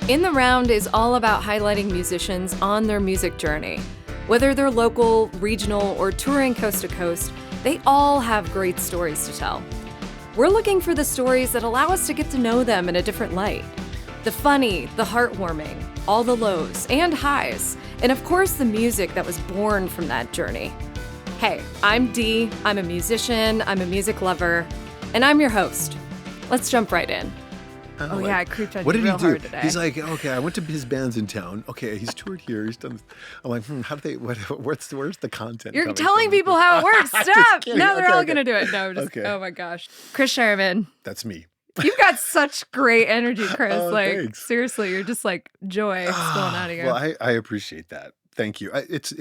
In the Round is all about highlighting musicians on their music journey. Whether they're local, regional, or touring coast to coast, they all have great stories to tell. We're looking for the stories that allow us to get to know them in a different light. The funny, the heartwarming, all the lows and highs, and of course the music that was born from that journey. Hey, I'm Dee, I'm a musician, I'm a music lover, and I'm your host. Let's jump right in. Oh yeah, I creeped on you real hard today. He's like, okay, I went to his bands in town. Okay, he's toured here. He's done this. I'm like, how do they? Where's the content? You're telling people how it works. Stop. Now they're all gonna do it. No, just oh my gosh, Chris Schiermann. That's me. You've got such great energy, Chris. Thanks. Seriously, you're just like joy spilling out of you. Well, I appreciate that. Thank you. It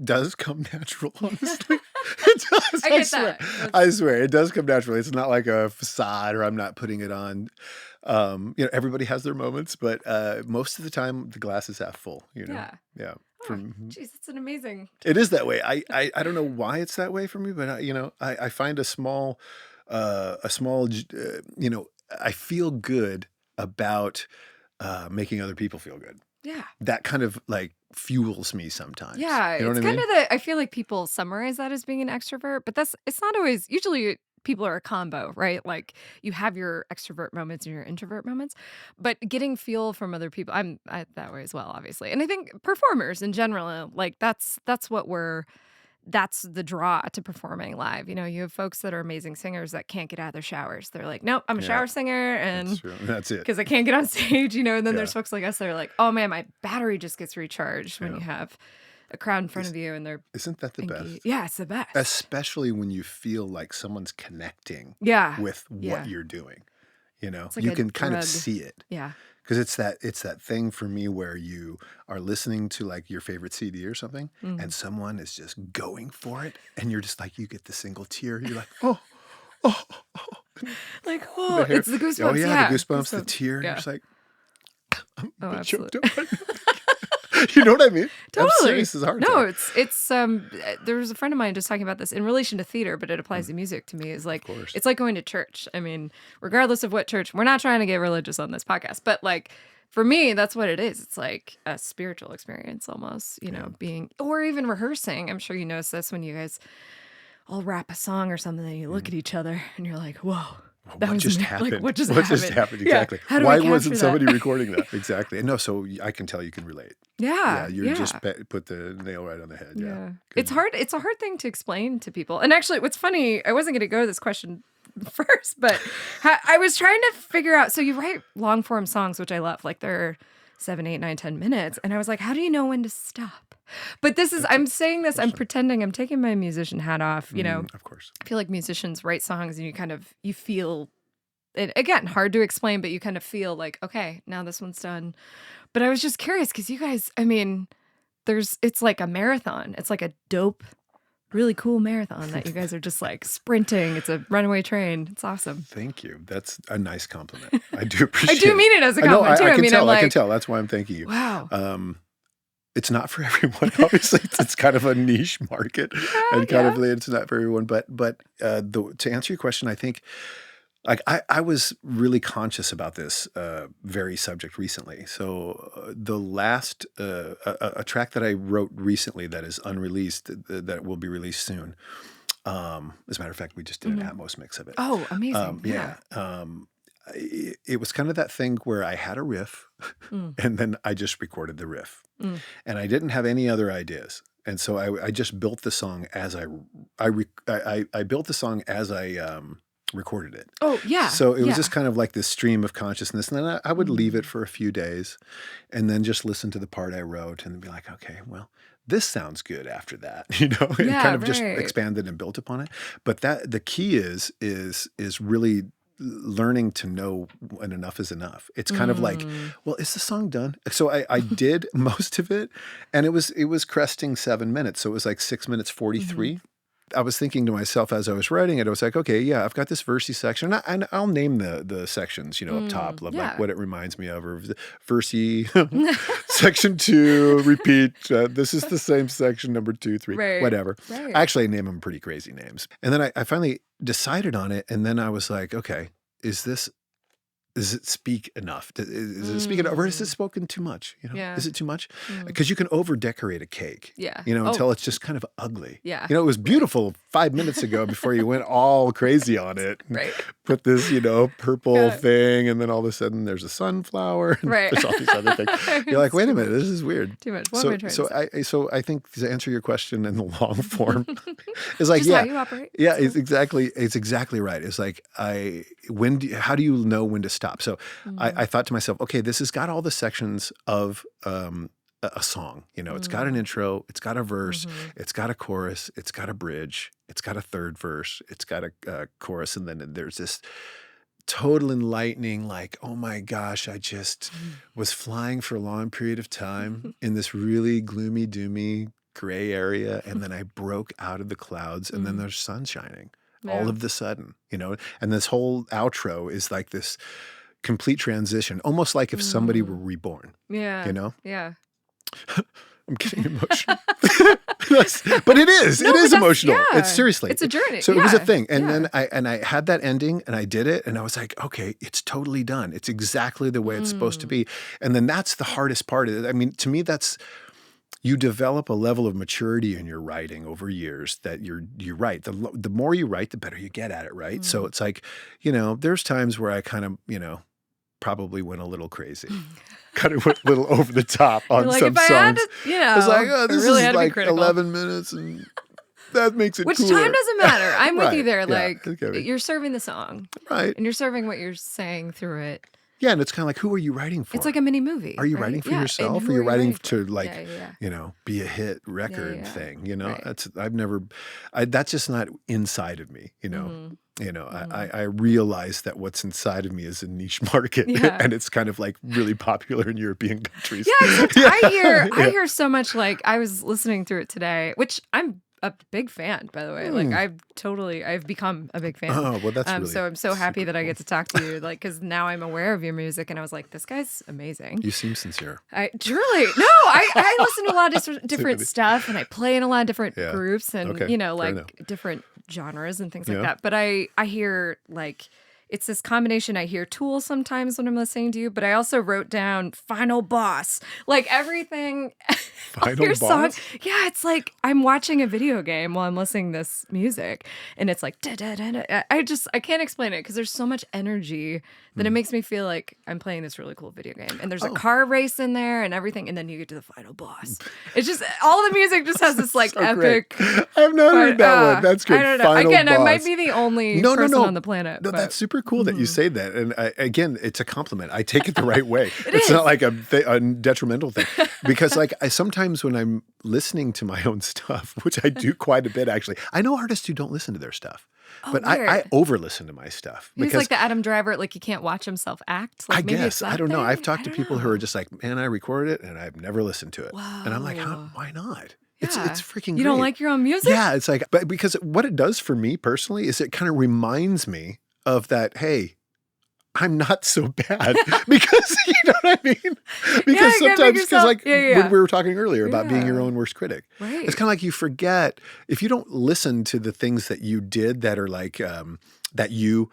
does come natural, honestly. It does. I get that. I swear, it does come naturally. It's not like a facade, or I'm not putting it on. Everybody has their moments, but most of the time, the glass is half full. Yeah. Oh, geez, it's an amazing. It is that way. I don't know why it's that way for me, but I find I feel good about making other people feel good. Yeah. That kind of like fuels me sometimes. Yeah. You know it's what I mean? kind of I feel like people summarize that as being an extrovert, but it's not always, usually people are a combo, right? Like you have your extrovert moments and your introvert moments, but getting feel from other people, I'm that way as well, obviously. And I think performers in general, like that's the draw to performing live. You have folks that are amazing singers that can't get out of their showers. They're like, nope, I'm a shower singer, and That's true. That's it. because I can't get on stage, and then there's folks like us that are like, oh man, my battery just gets recharged when you have a crowd in front of you, and they're Isn't that the best? Yeah, it's the best. Especially when you feel like someone's connecting with what you're doing. Like you a can kind of drug. see it. Yeah. Because it's that thing for me where you are listening to like your favorite CD or something, and someone is just going for it, and you're just like, you get the single tear. You're like, oh. Like, it's the goosebumps. Oh yeah, the goosebumps, the tear. Yeah. You're just like, I'm choked absolutely. up. You know what I mean? Totally. I'm serious as hard. No, it's there was a friend of mine just talking about this in relation to theater, but it applies to music to me. Is like, it's like going to church. I mean, regardless of what church, we're not trying to get religious on this podcast, but like for me, that's what it is. It's like a spiritual experience almost, being, or even rehearsing. I'm sure you notice this when you guys all rap a song or something, and you look at each other and you're like, whoa. What just happened? Like, what just happened? Exactly. Yeah. Why wasn't somebody recording that? Exactly. No, so I can tell you can relate. Yeah. You just put the nail right on the head. Yeah. It's hard. It's a hard thing to explain to people. And actually, what's funny, I wasn't going to go to this question first, but I was trying to figure out. So you write long form songs, which I love. Like they're 7, 8, 9, 10 minutes. And I was like, how do you know when to stop? But I'm saying this, I'm pretending, I'm taking my musician hat off, Of course. I feel like musicians write songs and you feel it, again, hard to explain, but you kind of feel like, okay, now this one's done. But I was just curious because you guys, I mean, it's like a marathon. It's like a dope, really cool marathon that you guys are just like sprinting. It's a runaway train. It's awesome. Thank you. That's a nice compliment. I do appreciate it. I do mean it as a compliment too. I can tell. That's why I'm thanking you. Wow. It's not for everyone, obviously. It's kind of a niche market, and it's not for everyone. But to answer your question, I think, like I was really conscious about this very subject recently. So the last a track that I wrote recently that is unreleased, that will be released soon. As a matter of fact, we just did an Atmos mix of it. Oh, amazing! It was kind of that thing where I had a riff, and then I just recorded the riff. And I didn't have any other ideas, and so I just built the song as I built the song as I recorded it. Oh yeah. So it was just kind of like this stream of consciousness, and then I would leave it for a few days, and then just listen to the part I wrote, and be like, okay, well, this sounds good after that, and kind of just expanded and built upon it. But the key is really learning to know when enough is enough. It's kind of like, well, is the song done? So I did most of it, and it was cresting 7 minutes. So it was like 6 minutes 43. I was thinking to myself as I was writing it, I was like, okay, yeah, I've got this versey section, and I'll name the sections, up top, like what it reminds me of, or versey, section 2, repeat. This is the same section, number 2, 3, whatever. Right. Actually, I name them pretty crazy names, and then I finally decided on it, and then I was like, okay, is this does it speak enough? Is it speak enough, or is it spoken too much? Yeah. Is it too much? Because you can over decorate a cake. Yeah. Until it's just kind of ugly. Yeah. It was beautiful 5 minutes ago before you went all crazy on it. Right. Put this, purple thing, and then all of a sudden there's a sunflower. And there's all these other things. You're like, wait a minute, this is weird. Too much. What am I trying to say? So I think to answer your question in the long form is like, just how you operate. Yeah, it's exactly right. It's like how do you know when to stop? So I thought to myself, okay, this has got all the sections of a song. It's got an intro, it's got a verse, it's got a chorus, it's got a bridge, it's got a third verse, it's got a chorus, and then there's this total enlightening, like, oh my gosh, I just was flying for a long period of time in this really gloomy, doomy, gray area, and then I broke out of the clouds, and then there's sun shining. All of the sudden, and this whole outro is like this complete transition, almost like if somebody were reborn. Yeah. Yeah. I'm getting emotional. But it is. It is emotional. Yeah. It's seriously. It's a journey. So it was a thing. And then I had that ending and I did it and I was like, okay, it's totally done. It's exactly the way it's supposed to be. And then that's the hardest part. I mean, to me, you develop a level of maturity in your writing over years that you're right. The more you write, the better you get at it, right? So it's like, there's times where I kind of, probably went a little crazy. Kind of went a little over the top on some songs. I was like, oh, this really is like 11 minutes and that makes it Which cooler. time doesn't matter. I'm with you there. Yeah, Like, you're serving the song. Right. And you're serving what you're saying through it. Yeah, and it's kind of like, who are you writing for? It's like a mini movie. Are you writing for yourself, or you're writing to like, Yeah. Be a hit record thing? Right. That's just not inside of me. I realize that what's inside of me is a niche market, and it's kind of like really popular in European countries. Yeah, except I hear so much. Like, I was listening through it today, which I'm a big fan, by the way. Like, I've become a big fan. Oh, well, that's really so I'm so happy that I get to talk to you, like, because now I'm aware of your music, and I was like, this guy's amazing. You seem sincere. I listen to a lot of different stuff, and I play in a lot of different groups, and different genres and things like that. But I hear like. It's this combination. I hear Tool sometimes when I'm listening to you, but I also wrote down Final Boss. Like everything. Final your Boss? Song. Yeah, it's like I'm watching a video game while I'm listening to this music. And it's like, da, da, da, da. I can't explain it because there's so much energy that it makes me feel like I'm playing this really cool video game. And there's a car race in there and everything. And then you get to the final boss. It's just, all the music just has this like epic. I've not heard that one. That's great. I don't know. Final Again, boss. I might be the only person on the planet. No, that's super cool that you say that. And again, it's a compliment. I take it the right way. It's not like a detrimental thing. Because like sometimes when I'm listening to my own stuff, which I do quite a bit actually, I know artists who don't listen to their stuff. But I over listen to my stuff. He's like the Adam Driver, like he can't watch himself act. Like I maybe guess. I don't know. I've talked to people who are know. just like, man, I recorded it and I've never listened to it. Whoa. And I'm like, why not? It's freaking great. You don't like your own music? Yeah, it's like, but because what it does for me personally is it kind of reminds me of that, hey, I'm not so bad because you know what I mean? Because sometimes, because like when we were talking earlier about being your own worst critic, it's kind of like you forget if you don't listen to the things that you did that are like, that you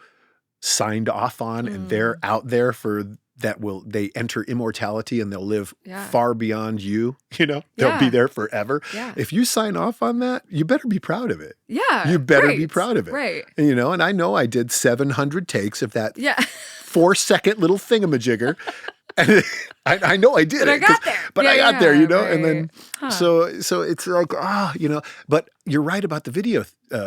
signed off on and they're out there for they enter immortality and they'll live far beyond you, they'll be there forever. Yeah. If you sign off on that, you better be proud of it. Yeah. You better be proud of it. Right. And I know I did 700 takes of that 4-second little thingamajigger. And I know I did but it. I got there. But I got there, and then so it's like, but you're right about the video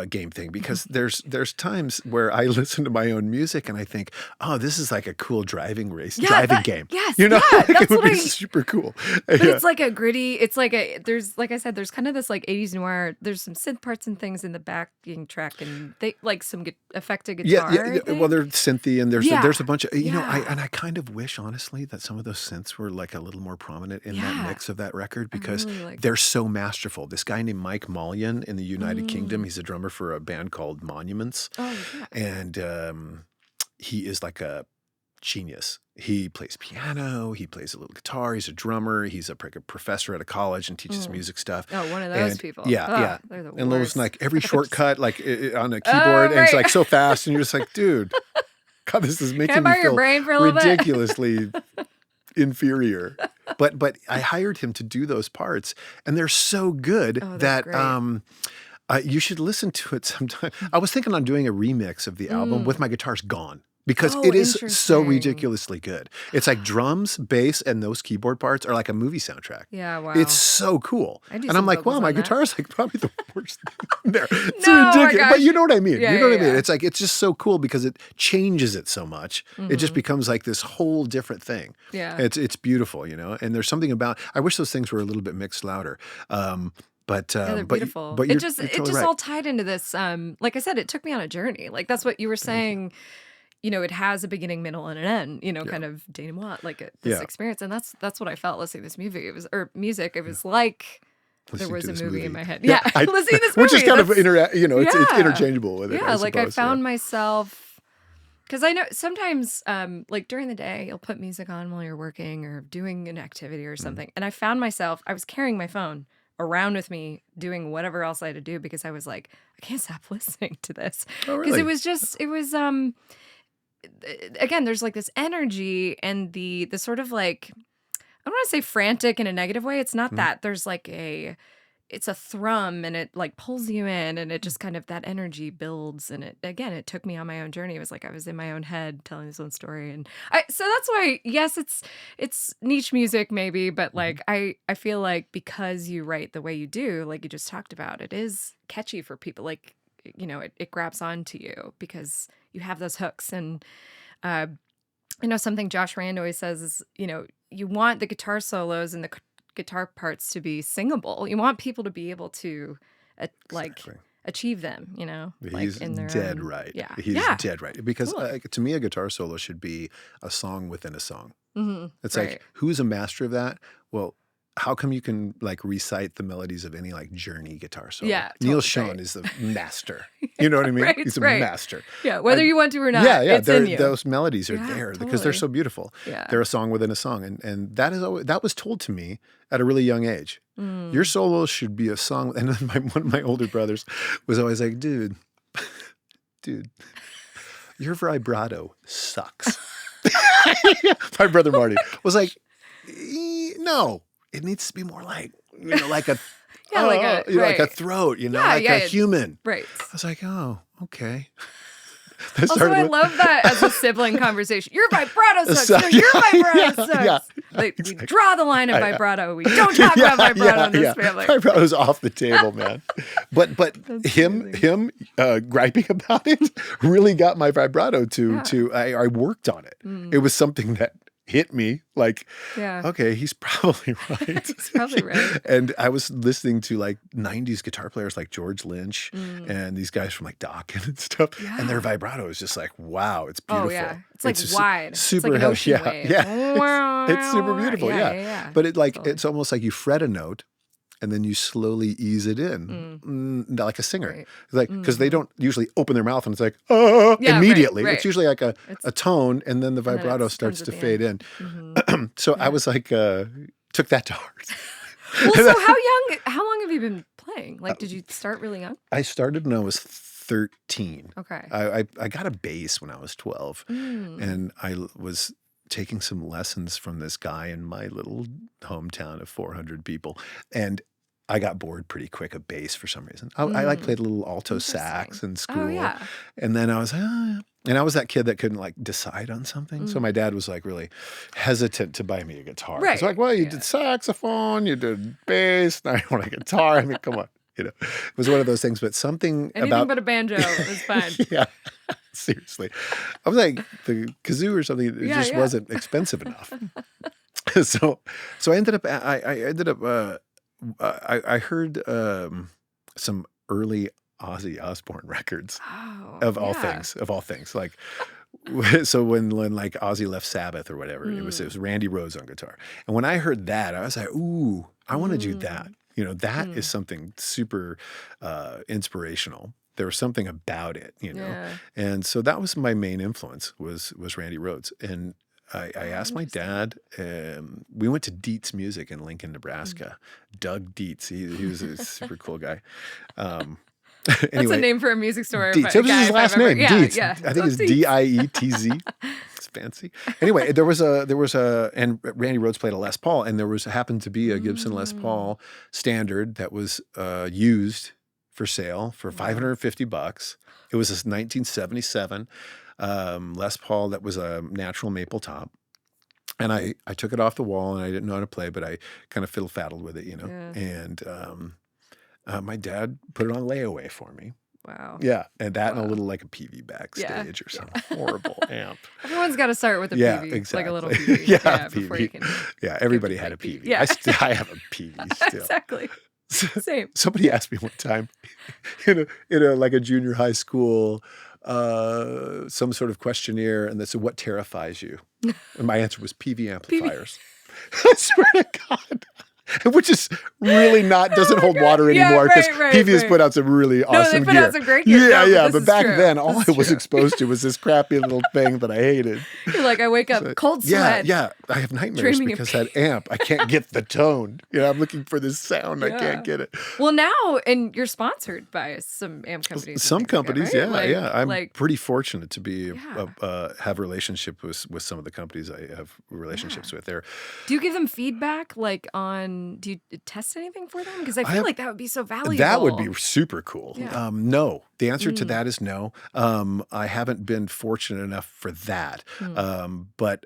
game thing because there's times where I listen to my own music and I think, oh, this is like a cool driving game. Yes. Like that's it would be super cool. But it's like a gritty, it's like there's, like I said, there's kind of this like 80s noir, there's some synth parts and things in the backing track and they like some affected guitar. Yeah. Well, there's synthy and there's a bunch of, I kind of wish honestly that some of those synths were like a little more prominent in that mix of that record because really they're so masterful. This guy named Mike Mullion in the United Kingdom, he's a drummer for a band called Monuments. Oh, yeah. And he is like a genius. He plays piano, he plays a little guitar, he's a drummer, he's a professor at a college and teaches music stuff. Oh, one of those people. Yeah. They're the and worst. those like every shortcut like on a keyboard and it's like so fast and you're just like, dude, God, this is Can I making me borrow your feel brain for a little bit? ridiculously inferior. But I hired him to do those parts, and they're so good that you should listen to it sometime. I was thinking on doing a remix of the album with my guitars gone. Because it is so ridiculously good. It's like drums, bass, and those keyboard parts are like a movie soundtrack. Yeah, wow. It's so cool. And I'm like, wow, my guitar is like probably the worst thing there. It's ridiculous. But you know what I mean. Yeah, you know what I mean? It's like, it's just so cool because it changes it so much. It just becomes like this whole different thing. Yeah. It's beautiful, you know? And there's something about, I wish those things were a little bit mixed louder. They're beautiful. But it just all tied into this. Like I said, it took me on a journey. Like that's what you were saying. You know, it has a beginning, middle, and an end. You know, kind of denouement, like this experience, and that's what I felt listening to this movie. It was music. It was like there was a movie in my head. Yeah, listening to this movie, which is kind of it's interchangeable with it. Yeah, like I found myself because I know sometimes, like during the day, you'll put music on while you're working or doing an activity or something, and I found myself I was carrying my phone around with me doing whatever else I had to do because I was like, I can't stop listening to this because it was again, there's like this energy and the sort of like, I don't want to say frantic in a negative way. It's not that. There's like it's a thrum and it like pulls you in and it just kind of, that energy builds. And it took me on my own journey. It was like I was in my own head telling this own story. And so that's why, yes, it's niche music maybe, but like I feel like because you write the way you do, like you just talked about, it is catchy for people. Like, you know, it grabs onto you because you have those hooks. And I know something Josh Rand always says is, you know, you want the guitar solos and the guitar parts to be singable. You want people to be able to achieve them, you know. He's like in their dead own, right. Yeah. He's dead right. Because to me, a guitar solo should be a song within a song. It's like, who's a master of that? Well, how come you can like recite the melodies of any like Journey guitar solo? Yeah, Neil Schon is the master. You know what I mean? He's a master. Yeah, whether you want to or not. It's in you. Those melodies are there because they're so beautiful. Yeah. They're a song within a song, and that was told to me at a really young age. Your solos should be a song. And then one of my older brothers was always like, dude, your vibrato sucks. My brother Marty was like, no. It needs to be more like, you know, like a, like a throat, you know, a human. Right. I was like, oh, okay. Also, I love that as a sibling conversation. Your vibrato sucks. No, your vibrato sucks. Yeah, like, we draw the line of vibrato. We don't talk about vibrato in this family. Vibrato's off the table, man. But him griping about it really got my vibrato to I worked on it. It was something that hit me like, okay, he's probably right. He's probably right. And I was listening to like 90s guitar players like George Lynch and these guys from like Dokken and stuff. Yeah. And their vibrato is just like, wow, it's beautiful. Oh, yeah. It's like wide. Super it's like an ocean wave. Yeah. It's super beautiful. Yeah. But it's almost like you fret a note and then you slowly ease it in, like a singer. Right. Like, because they don't usually open their mouth and it's like, immediately. Right. It's usually like a tone, and then the vibrato starts to fade in. So I was like, took that to heart. Well, so how long have you been playing? Like, did you start really young? I started when I was 13. Okay. I got a bass when I was 12, and I was taking some lessons from this guy in my little hometown of 400 people. And I got bored pretty quick of bass for some reason. I like played a little alto sax in school. Oh, yeah. And then I was, and I was that kid that couldn't like decide on something. So my dad was like really hesitant to buy me a guitar. Right. He's like, well, you did saxophone, you did bass, now you want a guitar. I mean, come on. You know, it was one of those things, but anything but a banjo was fine. Yeah. Seriously. I was like, the kazoo or something, it just wasn't expensive enough. So I ended up, I heard some early Ozzy Osbourne records of all things. Like, so when like Ozzy left Sabbath or whatever, it was Randy Rhoads on guitar. And when I heard that, I was like, ooh, I want to do that. You know, that is something super inspirational. There was something about it, you know. Yeah. And so that was my main influence was Randy Rhoads. And I asked my dad, we went to Dietz Music in Lincoln, Nebraska. Doug Dietz, he was a super cool guy. Anyway, that's a name for a music store. Dietz. It was his last name, Dietz. Yeah. I think it's Dietz. It's fancy. Anyway, there was a, and Randy Rhoads played a Les Paul, and happened to be a Gibson Les Paul standard that was used for sale for $550. It was a 1977 Les Paul that was a natural maple top. And I took it off the wall, and I didn't know how to play, but I kind of fiddle-faddled with it, you know. Yeah. And my dad put it on layaway for me. Wow. Yeah, and that and a little like a PV backstage or some horrible amp. Everyone's got to start with a PV, exactly. like a little PV. Before you can. Yeah, everybody had a PV. Yeah. I have a PV still. Exactly. Same. Somebody asked me one time in a like a junior high school some sort of questionnaire, and they said, "What terrifies you?" And my answer was PV amplifiers. I swear to God. Which is really doesn't hold water anymore because PV has put out some really awesome gear. They put out some great gear. Yeah, but back then, all I was exposed to was this crappy little thing that I hated. You're like, I wake up cold sweat. Yeah, I have nightmares because that amp, I can't get the tone. I'm looking for this sound, I can't get it. Well, now, and you're sponsored by some amp companies. Some companies, right? I'm pretty fortunate to be have a relationship with some of the companies I have relationships with there. Do you give them feedback, do you test anything for them? Because I feel like that would be so valuable. That would be super cool. Yeah. No. The answer to that is no. I haven't been fortunate enough for that. But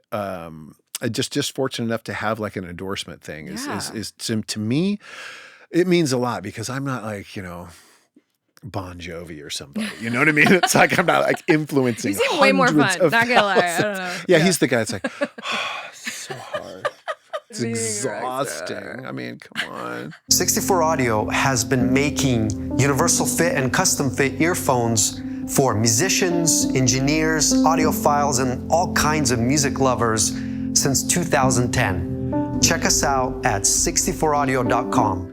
just fortunate enough to have like an endorsement thing is to me, it means a lot because I'm not like, Bon Jovi or somebody. You know what I mean? It's like I'm not like influencing. You seem way more fun. Not gonna lie. I don't know. Yeah, he's the guy that's like, so hard. It's exhausting. I mean, come on. 64 Audio has been making universal fit and custom fit earphones for musicians, engineers, audiophiles, and all kinds of music lovers since 2010. Check us out at 64audio.com.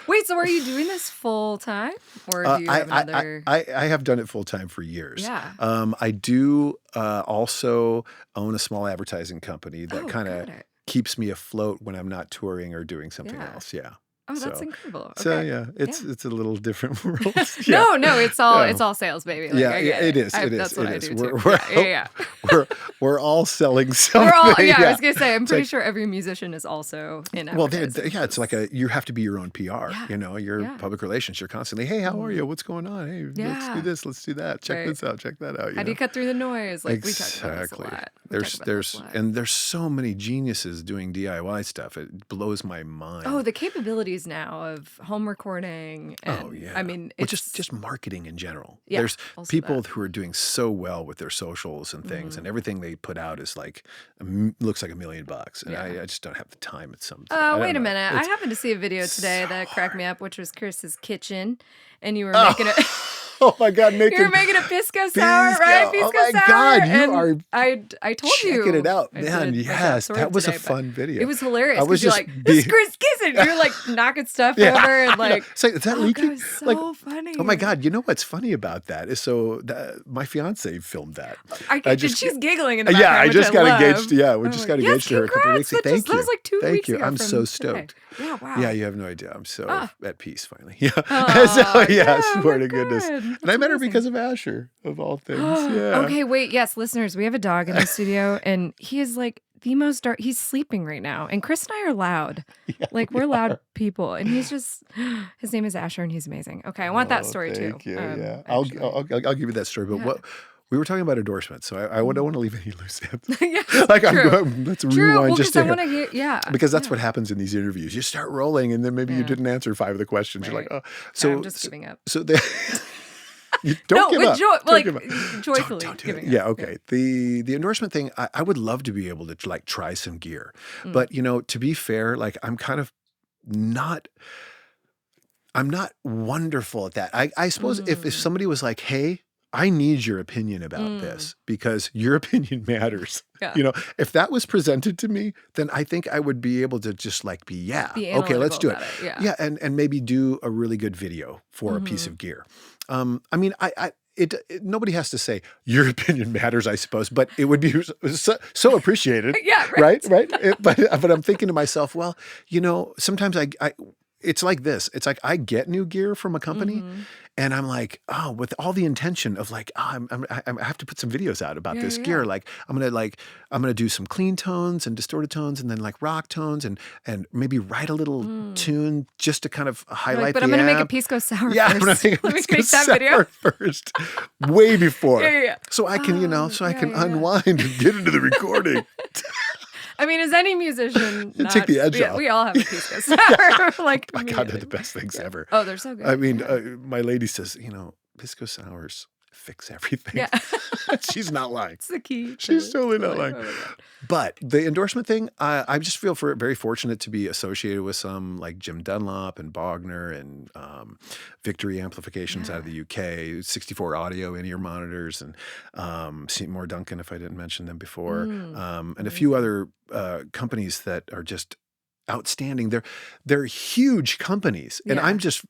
Wait, so are you doing this full time, or do you have another? I have done it full time for years. Yeah. I do also own a small advertising company that kind of keeps me afloat when I'm not touring or doing something else. Yeah. Oh, that's incredible. Okay. So it's a little different world. No, it's all sales, baby. Like, it is. That's what I do too. We're all selling something. I was gonna say, I'm pretty sure every musician is also in advertising. Well, it's like you have to be your own PR. Your public relations. You're constantly, hey, how are you? What's going on? Hey, let's do this. Let's do that. Check this out. Check that out. How do you cut through the noise? Like exactly. We talk about this a lot. There's so many geniuses doing DIY stuff. It blows my mind. Oh, the capabilities now of home recording. And, I mean, it's just marketing in general. Yeah, there's people who are doing so well with their socials and things, and everything they put out is like looks like $1 million, and I just don't have the time at some. Wait a minute! I happened to see a video today that cracked me up, which was Chris's kitchen, and you were making it. Oh my God! You were making a pisco sour, right? Pisco sour. Oh my God! You are. I told you. Checking it out, man. Yes, that was a fun video. It was hilarious. I was just like, "This is Chris kissing." You're like knocking stuff over and like. It's like, is that leaking? That was so funny. Oh my God! You know what's funny about that is my fiance filmed that. She's giggling in the background. Yeah, I just got engaged. Yeah, we I'm just like, got engaged to her a couple weeks ago. Thank you. That was like 2 weeks ago. I'm so stoked. Yeah, wow. Yeah, you have no idea. I'm so at peace finally. Yeah. Swear to goodness. And I met her because of Asher, of all things. Yeah. Okay, wait. Yes, listeners, we have a dog in the studio, and he is like the most dark. He's sleeping right now, and Chris and I are loud. We're loud people, and he's just. His name is Asher, and he's amazing. Okay, I want that story too. Thank you. I'll give you that story. But what we were talking about endorsements, so I don't want to leave any loose ends. Let's rewind just to because that's what happens in these interviews. You start rolling, and then maybe you didn't answer 5 of the questions. Right. You're like, oh, so I'm just giving up. So you don't give up. Joyfully don't do giving it. up. Yeah, okay. The endorsement thing, I would love to be able to like try some gear, but to be fair, like I'm not wonderful at that. I suppose if somebody was like, hey, I need your opinion about this because your opinion matters. Yeah. If that was presented to me, then I think I would be able to just like okay, let's do it. Yeah, and maybe do a really good video for a piece of gear. I mean, nobody has to say your opinion matters, I suppose, but it would be so appreciated. Yeah, right. But I'm thinking to myself, well, sometimes it's like this. It's like I get new gear from a company And I'm like, oh, with all the intention of like, oh, I have to put some videos out about this gear. Like, I'm gonna do some clean tones and distorted tones, and then like rock tones, and maybe write a little tune just to kind of highlight. But I'm gonna make a Pisco Sour first. I'm gonna make Let me make that video first, way before, so I can I can unwind and get into the recording. I mean, as any musician, take the edge off. We all have a Pisco Sour. Like, my God, they're the best things ever. Oh, they're so good. I mean, my lady says, Pisco Sours fix everything. Yeah. She's not lying. It's the key. She's totally not lying. But the endorsement thing, I just feel very fortunate to be associated with some like Jim Dunlop and Bogner and Victory amplifications out of the UK, 64 audio in-ear monitors, and Seymour Duncan, if I didn't mention them before, and a few other companies that are just outstanding. They're huge companies, and I'm just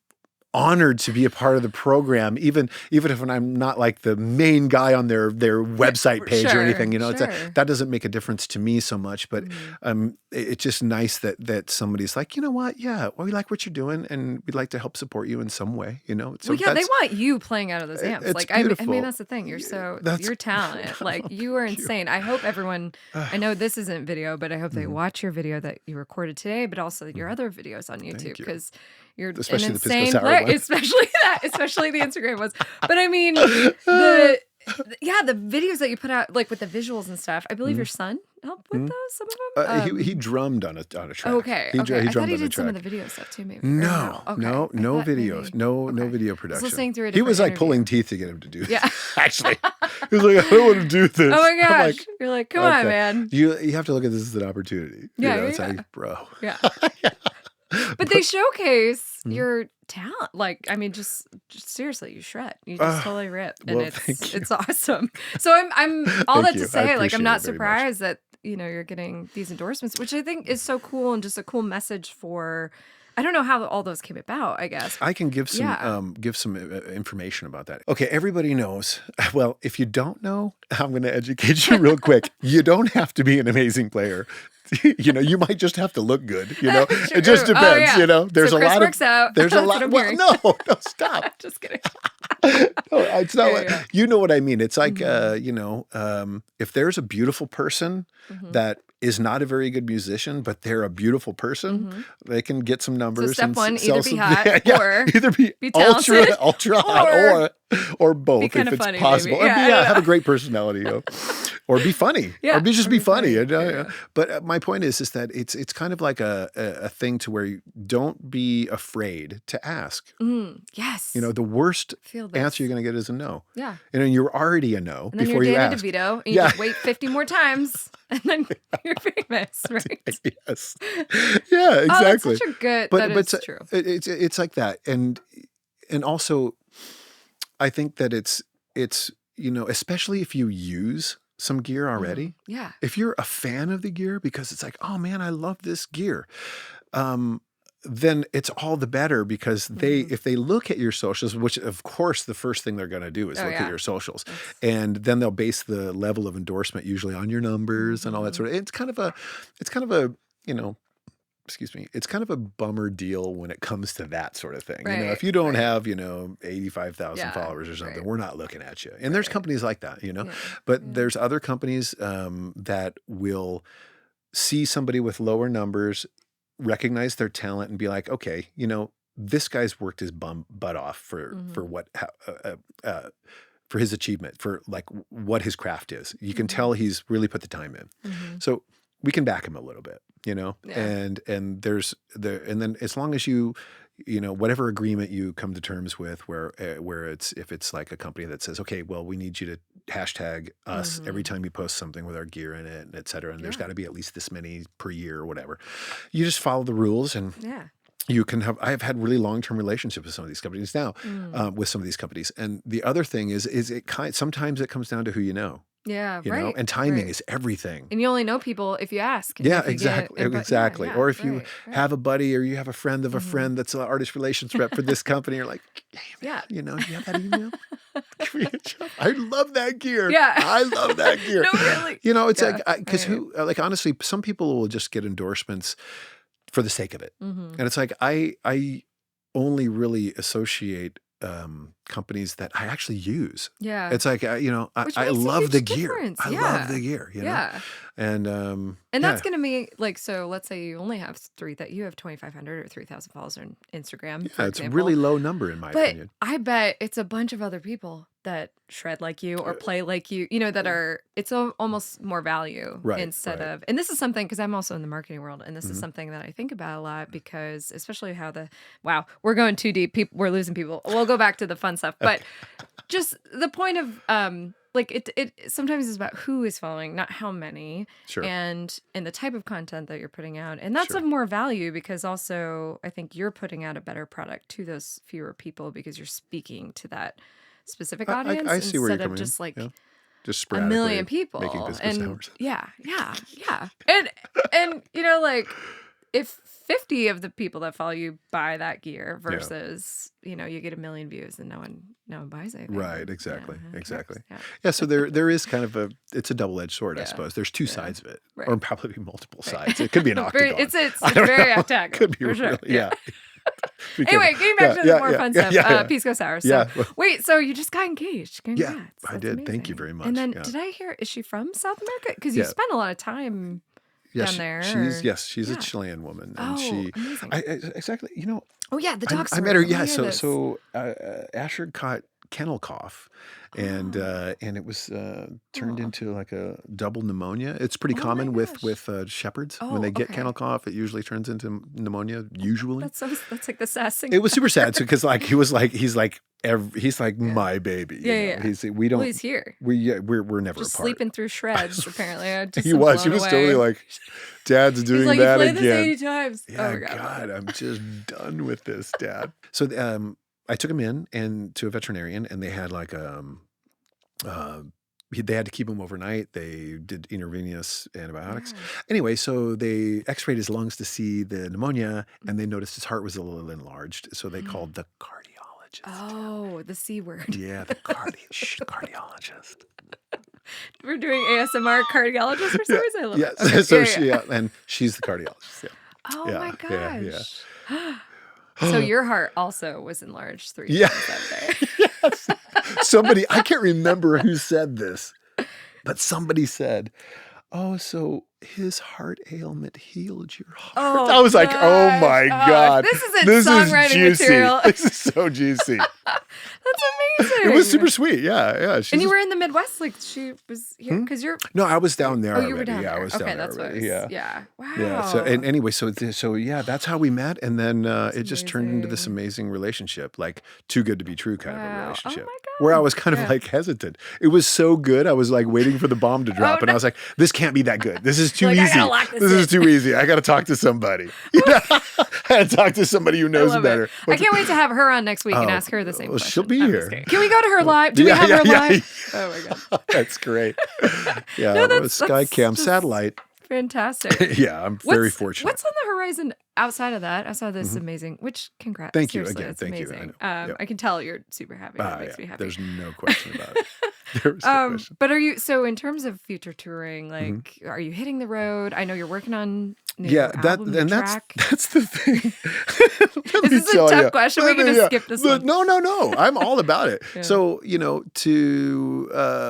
honored to be a part of the program, even if I'm not like the main guy on their website page or anything. That doesn't make a difference to me so much. But it's just nice that somebody's like, you know what? Yeah, well, we like what you're doing, and we'd like to help support you in some way. So well, yeah, they want you playing out of those amps. It's I beautiful. mean, that's the thing. You're your talent. Like, you are insane. I hope everyone. I know this isn't video, but I hope they watch your video that you recorded today, but also your other videos on YouTube, because you're especially an insane the player. Especially the Instagram ones. But I mean, the videos that you put out, like with the visuals and stuff. I believe your son helped with those. Some of them. He drummed on a track. Okay. He I thought he did on the track. some of the video stuff too. Maybe. No videos. No video production. Listening through he was like pulling teeth to get him to do this. Yeah. Actually, he was like, I don't want to do this. Oh my gosh! You're like, come on, man. You have to look at this as an opportunity. It's like, bro. Yeah. But they shocase your talent. Like, I mean, just seriously, you shred. You just totally rip, and it's awesome. So I'm all that to say, like, I'm not surprised that you're getting these endorsements, which I think is so cool, and just a cool message for. I don't know how all those came about, I guess. I can give some information about that. Okay, everybody knows. Well, if you don't know, I'm going to educate you real quick. You don't have to be an amazing player. You might just have to look good. It just depends. There's so a Chris lot works of out. there's a lot. Well, no, stop. Just kidding. No, it's not. You know what I mean? It's like if there's a beautiful person that is not a very good musician, but they're a beautiful person, they can get some numbers. So step one, either be hot or either be talented, ultra hot, or both if it's funny, possible. maybe. Have a great personality, or be funny, or be funny. But my point is that it's kind of like a thing to where you don't be afraid to ask. Yes. The worst answer you're going to get is a no. Yeah. And you're already a no and then before you're you Danny ask. DeVito, and you just wait 50 more times, and then you're famous, right? Yes. Yeah, exactly. Oh, that's such a good. That is true. It's like that, and also, I think that it's especially if you use some gear already. Yeah. If you're a fan of the gear because it's like, oh man, I love this gear. Then it's all the better because if they look at your socials, which of course the first thing they're going to do is look at your socials, and then they'll base the level of endorsement usually on your numbers and all that sort of. It's kind of a it's kind of a bummer deal when it comes to that sort of thing. Right, if you don't have 85,000 followers or something, we're not looking at you. And there's companies like that, but there's other companies that will see somebody with lower numbers, recognize their talent, and be like, okay, this guy's worked his butt off for what for his achievement, for like what his craft is. You can tell he's really put the time in. So we can back him a little bit, and then as long as you whatever agreement you come to terms with, where if it's like a company that says, okay, well, we need you to hashtag us every time you post something with our gear in it, and et cetera. And there's got to be at least this many per year or whatever. You just follow the rules, and you can have. I have had really long-term relationships with some of these companies now, with some of these companies. And the other thing is sometimes it comes down to who you know. Yeah, right. And timing is everything. And you only know people if you ask. Yeah, exactly. Or if you have a buddy or you have a friend of a friend that's an artist relations rep for this company, you're like, damn it, you have that email? I love that gear. Yeah. I love that gear. No, really. It's like, because honestly, some people will just get endorsements for the sake of it. And it's like, I only really associate companies that I actually use. Yeah. It's like, I love the gear. Difference. I love the gear, you know? Yeah. And that's going to be like, so let's say you only have you have 2,500 or 3,000 followers on Instagram. Yeah, it's a really low number in my opinion. I bet it's a bunch of other people that shred like you or play like you, that are, it's almost more value instead of, and this is something, because I'm also in the marketing world, and this is something that I think about a lot, because especially how we're going too deep. We're losing people. We'll go back to the fun stuff, but just the point of, like it sometimes is about who is following, not how many, and the type of content that you're putting out, and that's of more value, because also I think you're putting out a better product to those fewer people because you're speaking to that specific audience I see where instead you're of coming just like just a million people making business hours. Yeah, and like if 50 of the people that follow you buy that gear versus you get 1 million views and no one buys anything. Right, exactly. Yeah, so there is kind of it's a double-edged sword, I suppose. There's two sides of it, or probably multiple sides. It could be an octagon. It's very octagonal. Could be really, Anyway, getting back to the more fun stuff, Pisco Sour. So, wait, so you just got engaged. Congrats. Yeah, I did. Amazing. Thank you very much. And then did I hear, is she from South America? Because you spent a lot of time down there. She's a Chilean woman. And amazing. Exactly, Oh, yeah, the dog story. I met her, so Asher caught kennel cough, and it was turned into like a double pneumonia. It's pretty common with shepherds. When they get kennel cough, it usually turns into pneummonia, usually. That's like the sass thing. It was super sad, because he's like my baby. Yeah. He's here. We're never apart. Sleeping through shreds, apparently. He was totally like, Dad's doing he's that you again. This 80 times. Yeah, God, I'm just done with this, Dad. So I took him in to a veterinarian, and they had like they had to keep him overnight. They did intravenous antibiotics. Yeah. Anyway, so they x-rayed his lungs to see the pneumonia, and they noticed his heart was a little enlarged. So they called the cardiologist. Oh, the C word. Yeah, the cardiologist. We're doing ASMR cardiologist for some reason. I love it. Okay. So and she's the cardiologist. Yeah. Oh my gosh. So your heart also was enlarged 3 times that day. Yes. Somebody, I can't remember who said this, but somebody said, "Oh, so his heart ailment healed your heart." Oh, I was like, "Oh my God. This is songwriting juicy. material. This is so juicy." That's amazing. It was super sweet. Yeah. And you were in the Midwest, like she was here because you're. No, I was down there. You were down there. I was down there. That's already. what. Yeah. Wow. Yeah. So anyway, that's how we met, and then it just turned into this amazing relationship, like too good to be true kind of a relationship. Oh my God. Where I was kind of like hesitant. It was so good. I was like waiting for the bomb to drop, and I was like, "This can't be that good. This is too easy. This is too easy. I got to talk to somebody." I had to talk to somebody who knows better. I can't wait to have her on next week and ask her the same question. She'll be here. Can we go to her live? Do we have her live? Oh my God. That's great. Yeah, it was Skycam satellite. Fantastic. Yeah, I'm very fortunate. What's on the horizon outside of that? Outside of this amazing, which congrats. Thank you Seriously, again. It's Thank amazing. you. I can tell you're super happy. It makes me happy. There's no question about it. There's no question. But in terms of future touring, like, are you hitting the road? I know you're working on that's the thing. Is this a tough question? We can just skip this one. No. I'm all about it. Yeah. So,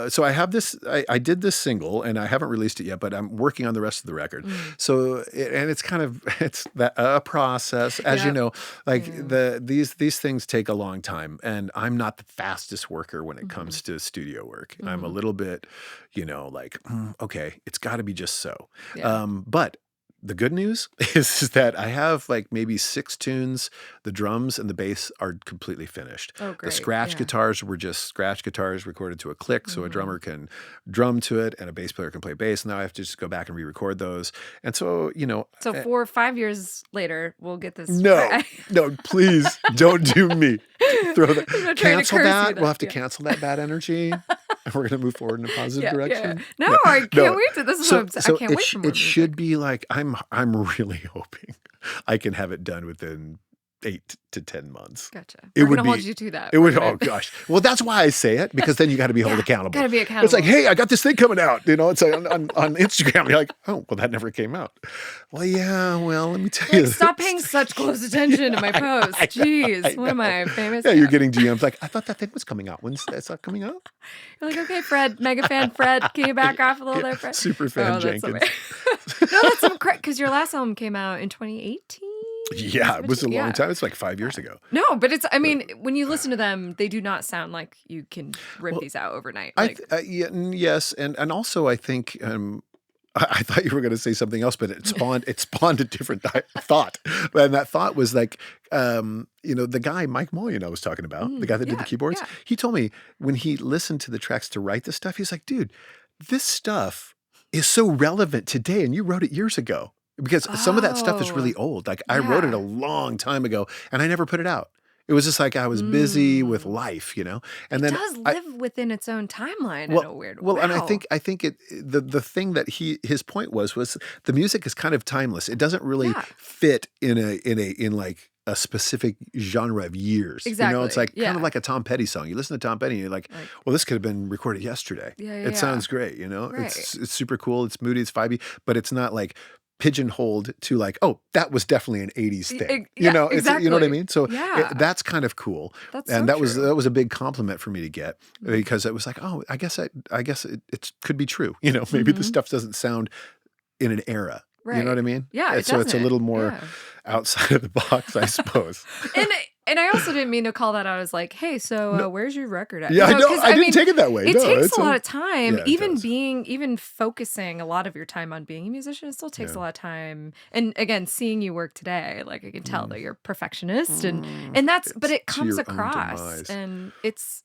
so I have this, I did this single, and I haven't released it yet, but I'm working on the rest of the record. So, and it's kind of, it's a process, as you know, like these things take a long time, and I'm not the fastest worker when it comes to studio work. I'm a little bit, like, okay, it's got to be just so. Yeah. But the good news is that I have like maybe 6 tunes. The drums and the bass are completely finished. Oh, great. The scratch guitars were just scratch guitars recorded to a click, so a drummer can drum to it and a bass player can play bass. Now I have to just go back and re-record those. And so, So 4 or 5 years later, we'll get this. No, please don't do me. Throw that. Cancel that. We'll have to cancel that bad energy. And we're going to move forward in a positive direction. Yeah. No, I can't wait to. This is what I can't wait for more. It should be like, I'm really hoping I can have it done within 8 to 10 months. Gotcha. It We're would gonna be, hold you to that. it would, oh gosh. Well, that's why I say it, because then you got to be held accountable. Got to be accountable. It's like, hey, I got this thing coming out. It's like on Instagram. You're like, oh, well, that never came out. Well, yeah, well, let me tell you. Stop paying such close attention to my posts. Jeez, what am I, famous? Yeah, you're getting DMs like, I thought that thing was coming out. When's that not coming out? You're like, okay, Fred, mega fan Fred, can you back off a little there, Fred? Super fan Jenkins. No, that's some crazy, because your last album came out in 2018. Yeah, it was a long time. It's like 5 years ago. No, but it's, I mean, when you listen to them, they do not sound like you can rip these out overnight. Like, yes. And also I think, I thought you were going to say something else, but it spawned a different thought. And that thought was like, the guy, Mike Mullion I was talking about, the guy that did the keyboards, he told me when he listened to the tracks to write this stuff, he's like, dude, this stuff is so relevant today. And you wrote it years ago. Because some of that stuff is really old. Like I wrote it a long time ago and I never put it out. It was just like I was busy with life, And then it does live within its own timeline in a weird way. Well, and I think the thing that his point was the music is kind of timeless. It doesn't really fit in like a specific genre of years. Exactly. It's like kind of like a Tom Petty song. You listen to Tom Petty and you're like, well, this could have been recorded yesterday. It sounds great, Right. It's super cool, it's moody, it's vibey, but it's not like pigeonholed to like, oh, that was definitely an 80s thing. Exactly. You know what I mean? So that's kind of cool. And that was a big compliment for me to get, because it was like, oh, I guess it could be true. Maybe this stuff doesn't sound in an era. Right. You know what I mean? Yeah. So it's a little more outside of the box, I suppose. And I also didn't mean to call that out as like, hey, so where's your record at? Yeah, I know. I didn't take it that way. It takes a lot of time. Even focusing a lot of your time on being a musician, it still takes a lot of time. And again, seeing you work today, like I can tell that you're a perfectionist, and that's, but it comes across, and it's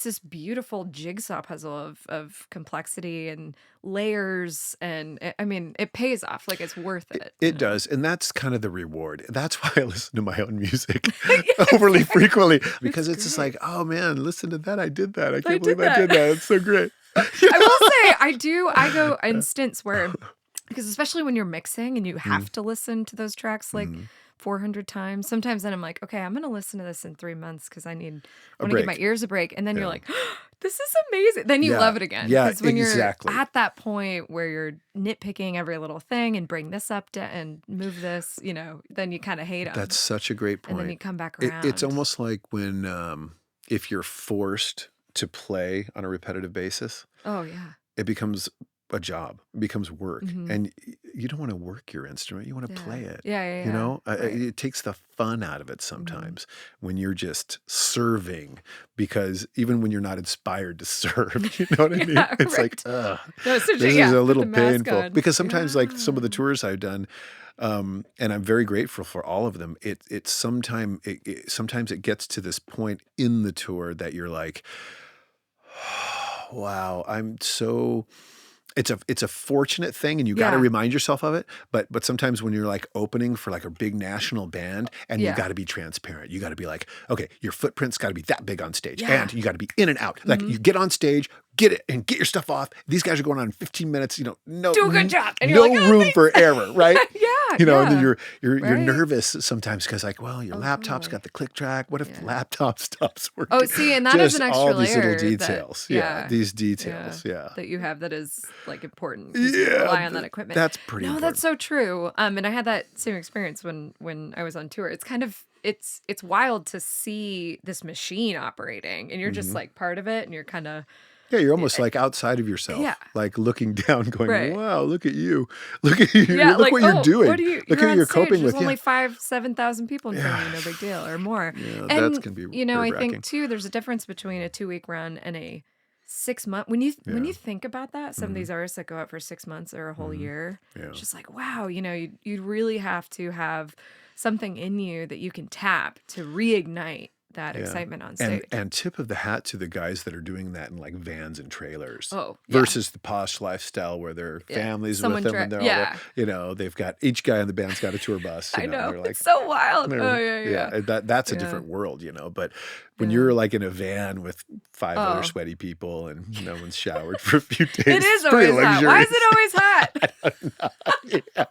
this beautiful jigsaw puzzle of complexity and layers, and I mean, it pays off. Like it's worth it. It does, and that's kind of the reward. That's why I listen to my own music overly frequently, because it's just like, oh man, listen to that! I did that! I can't believe I did that! It's so great. I will say, I go instance where, because especially when you're mixing and you have to listen to those tracks like 400 times. Sometimes then I'm like, okay, I'm going to listen to this in 3 months because I want to give my ears a break. And then you're like, oh, this is amazing. Then you love it again. Yeah, because when you're at that point where you're nitpicking every little thing and bring this up and move this, then you kind of hate them. That's such a great point. And then you come back around. It's almost like when, if you're forced to play on a repetitive basis. Oh, yeah. It becomes a job, it becomes work, and you don't want to work your instrument, you want to play it. It takes the fun out of it sometimes when you're just serving, because even when you're not inspired to serve, you know what I mean? It's like, this is a little painful, because sometimes like some of the tours I've done, and I'm very grateful for all of them. Sometimes it gets to this point in the tour that you're like, oh, wow, I'm so. It's a fortunate thing, and you got to remind yourself of it. But sometimes when you're like opening for like a big national band, and you got to be transparent, you got to be like, okay, your footprint's got to be that big on stage, and you got to be in and out. Like you get on stage, get it, and get your stuff off. These guys are going on in 15 minutes. No, do a good job. And no room for error, right? And then you're nervous sometimes because like, well, your laptop's got the click track. What if the laptop stops working? Oh, see, and that is an extra all these layer. Little details. These details. That you have that is like important. You rely on that equipment. That's pretty important. That's so true. And I had that same experience when I was on tour. It's kind of it's wild to see this machine operating, and you're just like part of it, and you're kind of. Yeah, you're almost like outside of yourself, like looking down, going, "Wow, look at you! Look at you! Yeah, look what you're doing! Look how you're coping with." There's only 7,000 people in front of you, no big deal, or more. Yeah, and that's gonna be I think too, there's a difference between a 2-week run and a 6-month. When you think about that, some of these artists that go out for 6 months or a whole year, it's just like, wow, you really have to have something in you that you can tap to reignite that excitement on stage. And tip of the hat to the guys that are doing that in like vans and trailers. Versus the posh lifestyle where their families with them and they're all, they've got, each guy in the band's got a tour bus. I know. They're like, it's so wild. That's a different world, But when you're like in a van with 5 other sweaty people and no one's showered for a few days. It is always hot. Why is it always hot? I don't know.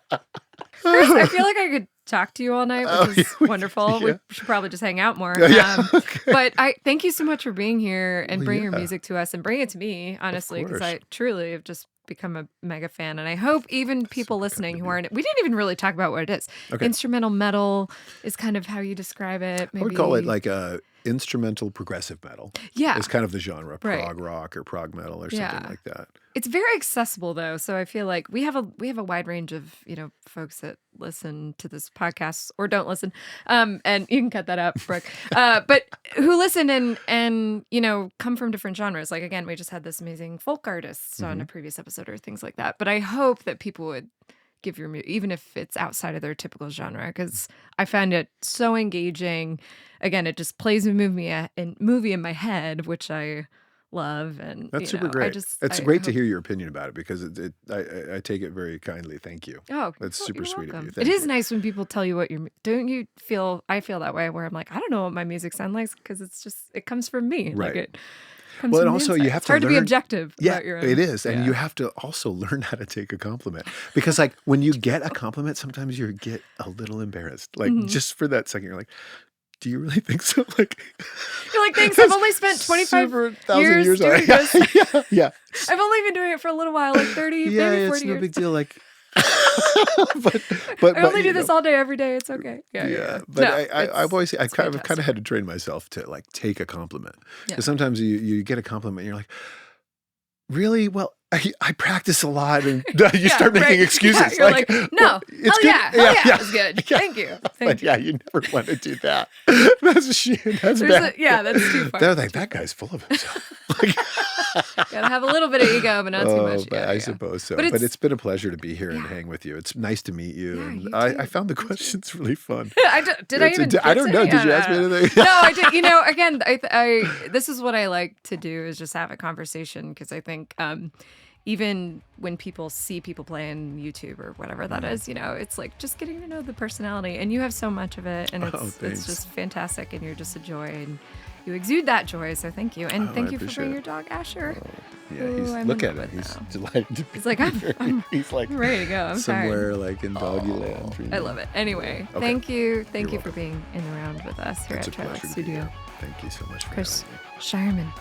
Chris, I feel like I could talk to you all night, which is wonderful. Yeah. We should probably just hang out more. Okay. But I thank you so much for being here and bringing your music to us and bringing it to me, honestly, because I truly have just become a mega fan. And I hope even people listening who aren't, we didn't even really talk about what it is. Okay. Instrumental metal is kind of how you describe it. Maybe. I would call it like a instrumental progressive metal. Yeah. It's kind of the genre, prog rock or prog metal or something like that. It's very accessible though. So I feel like we have a wide range of, folks that listen to this podcast or don't listen. And you can cut that out, Brooke. But who listen and come from different genres. Like again, we just had this amazing folk artist on a previous episode or things like that. But I hope that people would give your music, even if it's outside of their typical genre, because I find it so engaging. Again, it just plays a movie in my head, which I love. And that's super great. It's great to hear your opinion about it because I take it very kindly. Thank you. Oh, that's super sweet of you. It is nice when people tell you what you're. Don't you feel? I feel that way where I'm like, I don't know what my music sounds like because it comes from me. Right. Like well, and also you have it's hard to be objective. Yeah, about your own. It is, and you have to also learn how to take a compliment because, like, when you get a compliment, sometimes you get a little embarrassed. Like, just for that second, you're like, "Do you really think so?" Like, you're like, "Thanks, I've only spent 25,000 years doing this." Yeah. I've only been doing it for a little while, like 30, maybe 40 years. It's no big deal. Like. but I only do this all day, every day. It's okay. Yeah. But I've always, I kind of had to train myself to like take a compliment because sometimes you get a compliment and you're like, really? Well, I practice a lot, and you start making excuses. You're like, no, well, it's good. Hell it's good. Thank you. Thank you. You never want to do that. That's bad. That's too far. They're like, that guy's full of himself. Gotta have a little bit of ego, but not too much. I suppose so. But it's been a pleasure to be here and hang with you. It's nice to meet you. And you I found the questions really fun. I don't know. Did you ask me anything? No, I did. Again, this is what I like to do is just have a conversation because I think even when people see people play on YouTube or whatever that is, it's like just getting to know the personality. And you have so much of it, and it's just fantastic, and you're just a joy, and you exude that joy. So thank you, and thank you for bringing your dog Asher. Look at him. He's delighted to be He's like, he's like I'm ready to go. I'm somewhere tired. Like in doggy land. I love it. Anyway, thank you for being in the round with us here at Trilix Studio. Thank you so much for Chris Schiermann.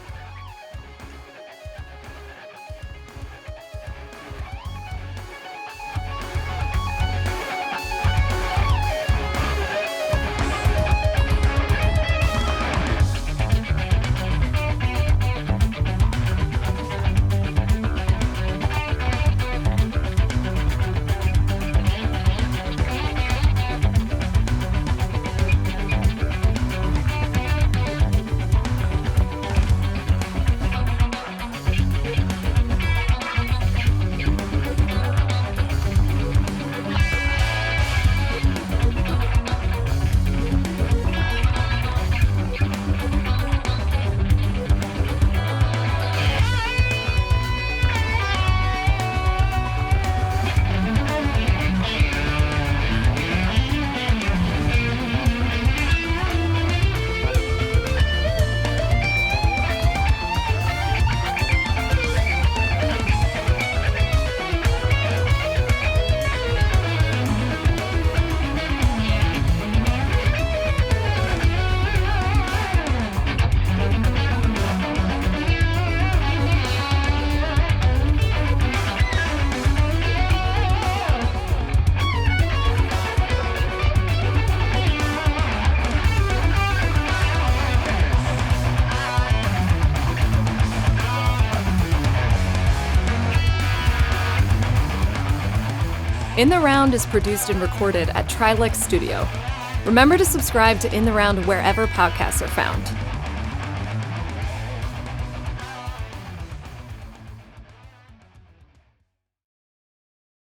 In the Round is produced and recorded at Trilix Studio. Remember to subscribe to In the Round wherever podcasts are found.